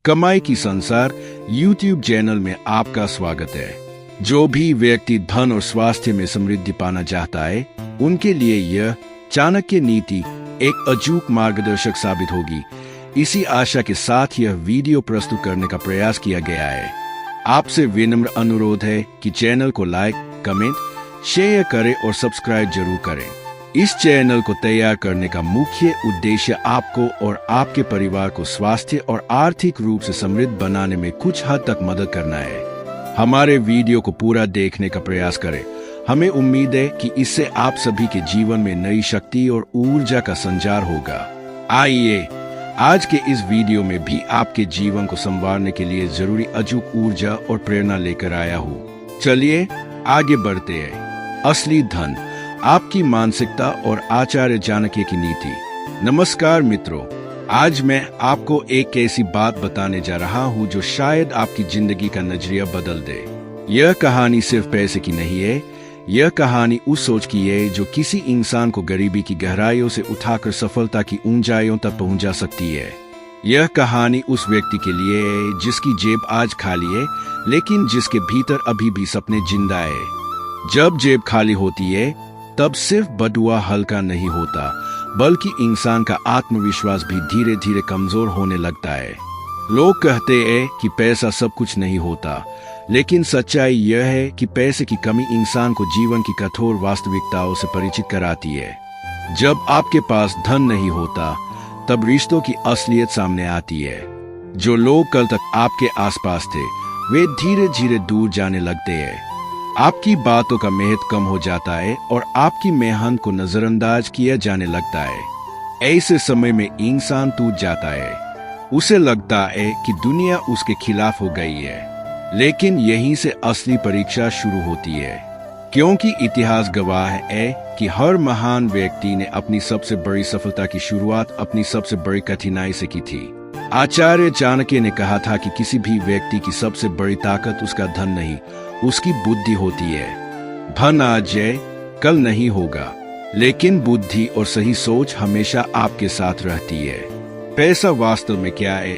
कमाई की संसार YouTube चैनल में आपका स्वागत है। जो भी व्यक्ति धन और स्वास्थ्य में समृद्धि पाना चाहता है, उनके लिए यह चाणक्य नीति एक अचूक मार्गदर्शक साबित होगी। इसी आशा के साथ यह वीडियो प्रस्तुत करने का प्रयास किया गया है। आपसे विनम्र अनुरोध है कि चैनल को लाइक, कमेंट, शेयर करें और सब्सक्राइब जरूर करें। इस चैनल को तैयार करने का मुख्य उद्देश्य आपको और आपके परिवार को स्वास्थ्य और आर्थिक रूप से समृद्ध बनाने में कुछ हद तक मदद करना है। हमारे वीडियो को पूरा देखने का प्रयास करें। हमें उम्मीद है कि इससे आप सभी के जीवन में नई शक्ति और ऊर्जा का संचार होगा। आइए आज के इस वीडियो में भी आपके जीवन को संवारने के लिए जरूरी अचूक ऊर्जा और प्रेरणा लेकर आया हूँ। चलिए आगे बढ़ते हैं। असली धन, आपकी मानसिकता और आचार्य चाणक्य की नीति। नमस्कार मित्रों, आज मैं आपको एक ऐसी बात बताने जा रहा हूँ जो शायद आपकी जिंदगी का नजरिया बदल दे। यह कहानी सिर्फ पैसे की नहीं है, यह कहानी उस सोच की है जो किसी इंसान को गरीबी की गहराइयों से उठाकर सफलता की ऊंचाइयों तक पहुंचा सकती है। यह कहानी उस व्यक्ति के लिए है जिसकी जेब आज खाली है, लेकिन जिसके भीतर अभी भी सपने जिंदा है। जब जेब खाली होती है, तब सिर्फ बटुआ हल्का नहीं होता, बल्कि इंसान का आत्मविश्वास भी धीरे धीरे कमजोर होने लगता है। लोग कहते हैं कि पैसा सब कुछ नहीं होता, लेकिन सच्चाई यह है कि पैसे की कमी इंसान को जीवन की कठोर वास्तविकताओं से परिचित कराती है। जब आपके पास धन नहीं होता, तब रिश्तों की असलियत सामने आती है। जो लोग कल तक आपके आसपास थे, वे धीरे धीरे दूर जाने लगते हैं। आपकी बातों का महत्व कम हो जाता है और आपकी मेहनत को नजरअंदाज किया जाने लगता है। ऐसे समय में इंसान टूट जाता है। उसे लगता है कि दुनिया उसके खिलाफ हो गई है। लेकिन यहीं से असली परीक्षा शुरू होती है, क्योंकि इतिहास गवाह है कि हर महान व्यक्ति ने अपनी सबसे बड़ी सफलता की शुरुआत अपनी सबसे बड़ी कठिनाई से की थी। आचार्य चाणक्य ने कहा था कि किसी भी व्यक्ति की सबसे बड़ी ताकत उसका धन नहीं, उसकी बुद्धि होती है। धन आज है, कल नहीं होगा, लेकिन बुद्धि और सही सोच हमेशा आपके साथ रहती है। पैसा वास्तव में क्या है?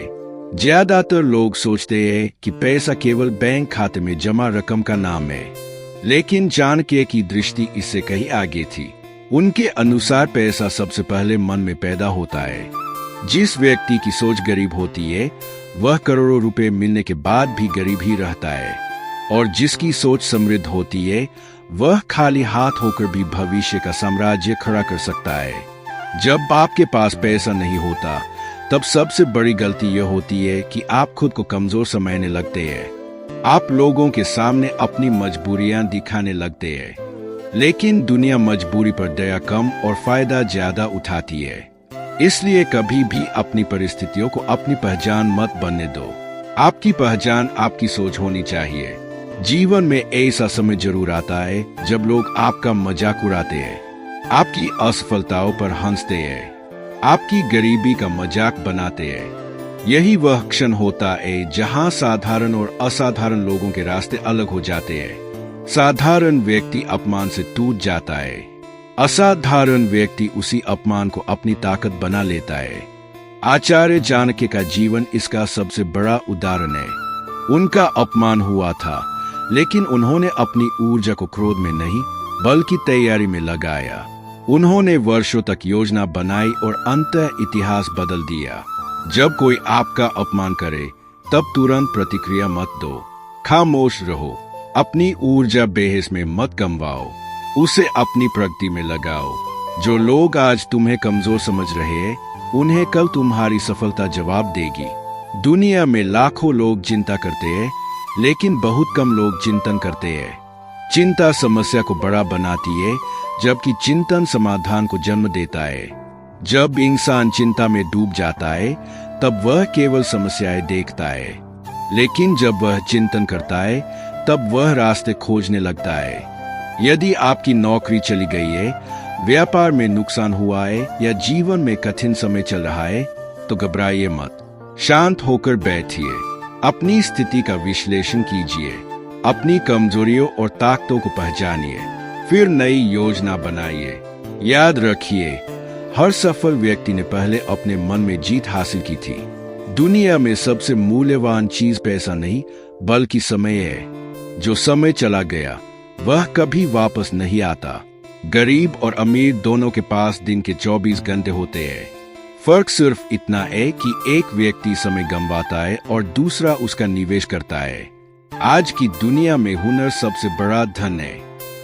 ज्यादातर लोग सोचते हैं कि पैसा केवल बैंक खाते में जमा रकम का नाम है, लेकिन चाणक्य की दृष्टि इससे कहीं आगे थी। उनके अनुसार पैसा सबसे पहले मन में पैदा होता है। जिस व्यक्ति की सोच गरीब होती है, वह करोड़ों रुपए मिलने के बाद भी गरीब ही रहता है, और जिसकी सोच समृद्ध होती है, वह खाली हाथ होकर भी भविष्य का साम्राज्य खड़ा कर सकता है। जब आपके पास पैसा नहीं होता, तब सबसे बड़ी गलती यह होती है कि आप खुद को कमजोर समझने लगते हैं। आप लोगों के सामने अपनी मजबूरियां दिखाने लगते हैं, लेकिन दुनिया मजबूरी पर दया कम और फायदा ज्यादा उठाती है। इसलिए कभी भी अपनी परिस्थितियों को अपनी पहचान मत बनने दो। आपकी पहचान आपकी सोच होनी चाहिए। जीवन में ऐसा समय जरूर आता है जब लोग आपका मजाक उड़ाते हैं, आपकी असफलताओं पर हंसते हैं, आपकी गरीबी का मजाक बनाते हैं। यही वह क्षण होता है जहां साधारण और असाधारण लोगों के रास्ते अलग हो जाते हैं। साधारण व्यक्ति अपमान से टूट जाता है, असाधारण व्यक्ति उसी अपमान को अपनी ताकत बना लेता है। आचार्य चाणक्य का जीवन इसका सबसे बड़ा उदाहरण है। उनका अपमान हुआ था, लेकिन उन्होंने अपनी ऊर्जा को क्रोध में नहीं, बल्कि तैयारी में लगाया। उन्होंने वर्षों तक योजना बनाई और अंततः इतिहास बदल दिया। जब कोई आपका अपमान करे, तब तुरंत प्रतिक्रिया मत दो, खामोश रहो। अपनी ऊर्जा बेहिस में मत गंवाओ, उसे अपनी प्रगति में लगाओ। जो लोग आज तुम्हें कमजोर समझ रहे हैं, उन्हें कल तुम्हारी सफलता जवाब देगी। दुनिया में लाखों लोग चिंता करते हैं, लेकिन बहुत कम लोग चिंतन करते हैं। चिंता समस्या को बड़ा बनाती है, जबकि चिंतन समाधान को जन्म देता है। जब इंसान चिंता में डूब जाता है, तब वह केवल समस्याएं देखता है, लेकिन जब वह चिंतन करता है, तब वह रास्ते खोजने लगता है। यदि आपकी नौकरी चली गई है, व्यापार में नुकसान हुआ है या जीवन में कठिन समय चल रहा है, तो घबराइए मत। शांत होकर बैठिए, अपनी स्थिति का विश्लेषण कीजिए, अपनी कमजोरियों और ताकतों को पहचानिए, फिर नई योजना बनाइए। याद रखिए, हर सफल व्यक्ति ने पहले अपने मन में जीत हासिल की थी। दुनिया में सबसे मूल्यवान चीज पैसा नहीं बल्कि समय है। जो समय चला गया वह कभी वापस नहीं आता। गरीब और अमीर दोनों के पास दिन के 24 घंटे होते हैं। फर्क सिर्फ इतना है कि एक व्यक्ति समय गंवाता है और दूसरा उसका निवेश करता है। आज की दुनिया में हुनर सबसे बड़ा धन है।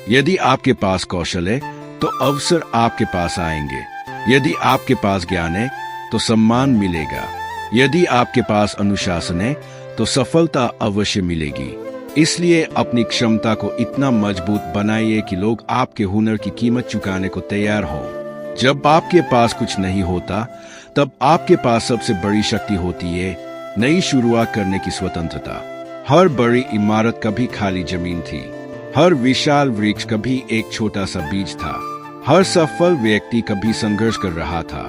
यदि आपके पास कौशल है तो अवसर आपके पास आएंगे। यदि आपके पास ज्ञान है तो सम्मान मिलेगा। यदि आपके पास अनुशासन है तो सफलता अवश्य मिलेगी। इसलिए अपनी क्षमता को इतना मजबूत बनाइए कि लोग आपके हुनर की कीमत चुकाने को तैयार हो। जब आपके पास कुछ नहीं होता तब आपके पास सबसे बड़ी शक्ति होती है नई शुरुआत करने की स्वतंत्रता। हर बड़ी इमारत कभी खाली जमीन थी। हर विशाल वृक्ष कभी एक छोटा सा बीज था। हर सफल व्यक्ति कभी संघर्ष कर रहा था।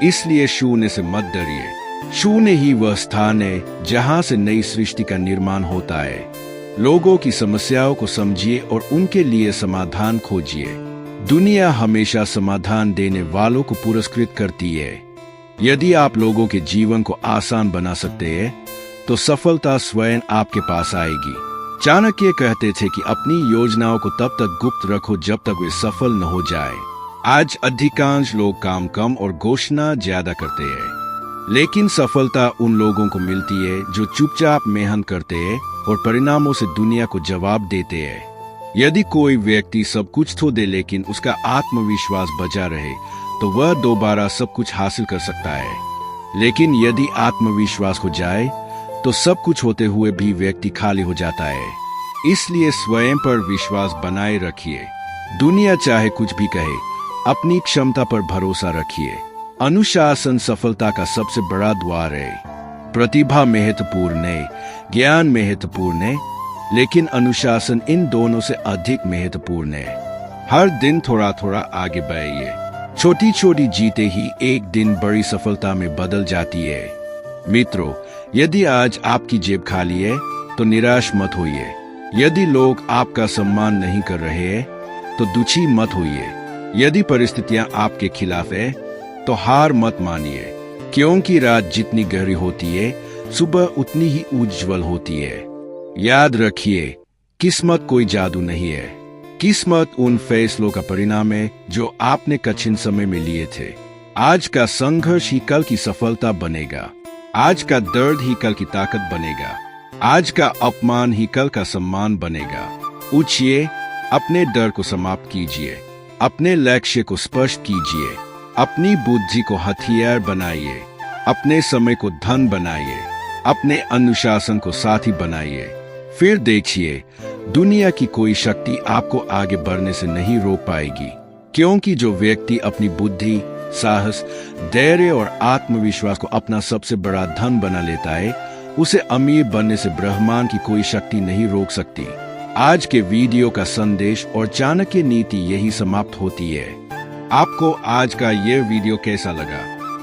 इसलिए शून्य से मत डरिए। शून्य ही वह स्थान है जहां से नई सृष्टि का निर्माण होता है। लोगों की समस्याओं को समझिए और उनके लिए समाधान खोजिए। दुनिया हमेशा समाधान देने वालों को पुरस्कृत करती है। यदि आप लोगों के जीवन को आसान बना सकते हैं तो सफलता स्वयं आपके पास आएगी। चाणक्य कहते थे कि अपनी योजनाओं को तब तक गुप्त रखो जब तक वे सफल न हो जाए। आज अधिकांश लोग काम कम और घोषणा ज्यादा करते हैं, लेकिन सफलता उन लोगों को मिलती है जो चुपचाप मेहनत करते हैं और परिणामों से दुनिया को जवाब देते हैं। यदि कोई व्यक्ति सब कुछ खो दे लेकिन उसका आत्मविश्वास बचा रहे तो वह दोबारा सब कुछ हासिल कर सकता है। लेकिन यदि आत्मविश्वास खो जाए तो सब कुछ होते हुए भी व्यक्ति खाली हो जाता है। इसलिए स्वयं पर विश्वास बनाए रखिए। दुनिया चाहे कुछ भी कहे, अपनी क्षमता पर भरोसा रखिए। अनुशासन सफलता का सबसे बड़ा द्वार है। प्रतिभा महत्वपूर्ण है, ज्ञान महत्वपूर्ण है, लेकिन अनुशासन इन दोनों से अधिक महत्वपूर्ण है। हर दिन थोड़ा थोड़ा आगे बढ़िए। छोटी छोटी जीतें ही एक दिन बड़ी सफलता में बदल जाती है। मित्रों, यदि आज आपकी जेब खाली है तो निराश मत होइए। यदि लोग आपका सम्मान नहीं कर रहे हैं तो दुखी मत होइए। यदि परिस्थितियां आपके खिलाफ है तो हार मत मानिए, क्योंकि रात जितनी गहरी होती है सुबह उतनी ही उज्जवल होती है। याद रखिए, किस्मत कोई जादू नहीं है। किस्मत उन फैसलों का परिणाम है जो आपने कठिन समय में लिए थे। आज का संघर्ष ही कल की सफलता बनेगा। आज का दर्द ही कल की ताकत बनेगा। आज का अपमान ही कल का सम्मान बनेगा। उठिए, अपने डर को समाप्त कीजिए, अपने लक्ष्य को स्पष्ट कीजिए, अपनी बुद्धि को हथियार बनाइए, अपने समय को धन बनाइए, अपने अनुशासन को साथी बनाइए। फिर देखिए, दुनिया की कोई शक्ति आपको आगे बढ़ने से नहीं रोक पाएगी, क्योंकि जो व्यक्ति अपनी बुद्धि, साहस, धैर्य और आत्मविश्वास को अपना सबसे बड़ा धन बना लेता है, उसे अमीर बनने से ब्रह्मांड की कोई शक्ति नहीं रोक सकती। आज के वीडियो का संदेश और चाणक्य नीति यही समाप्त होती है। आपको आज का यह वीडियो कैसा लगा?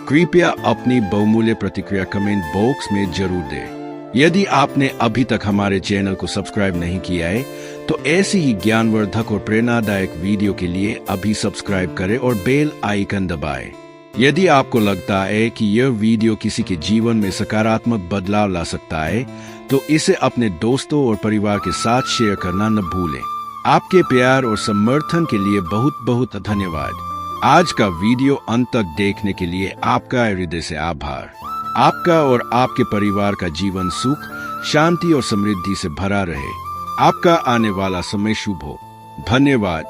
कृपया अपनी बहुमूल्य प्रतिक्रिया कमेंट बॉक्स में जरूर दें। यदि आपने अभी तक हमारे चैनल को सब्सक्राइब नहीं किया है तो ऐसी ही ज्ञानवर्धक और प्रेरणादायक वीडियो के लिए अभी सब्सक्राइब करें और बेल आइकन दबाएं। यदि आपको लगता है कि यह वीडियो किसी के जीवन में सकारात्मक बदलाव ला सकता है तो इसे अपने दोस्तों और परिवार के साथ शेयर करना न भूलें। आपके प्यार और समर्थन के लिए बहुत बहुत धन्यवाद। आज का वीडियो अंत तक देखने के लिए आपका हृदय से आभार। आपका और आपके परिवार का जीवन सुख, शांति और समृद्धि से भरा रहे। आपका आने वाला समय शुभ हो। धन्यवाद।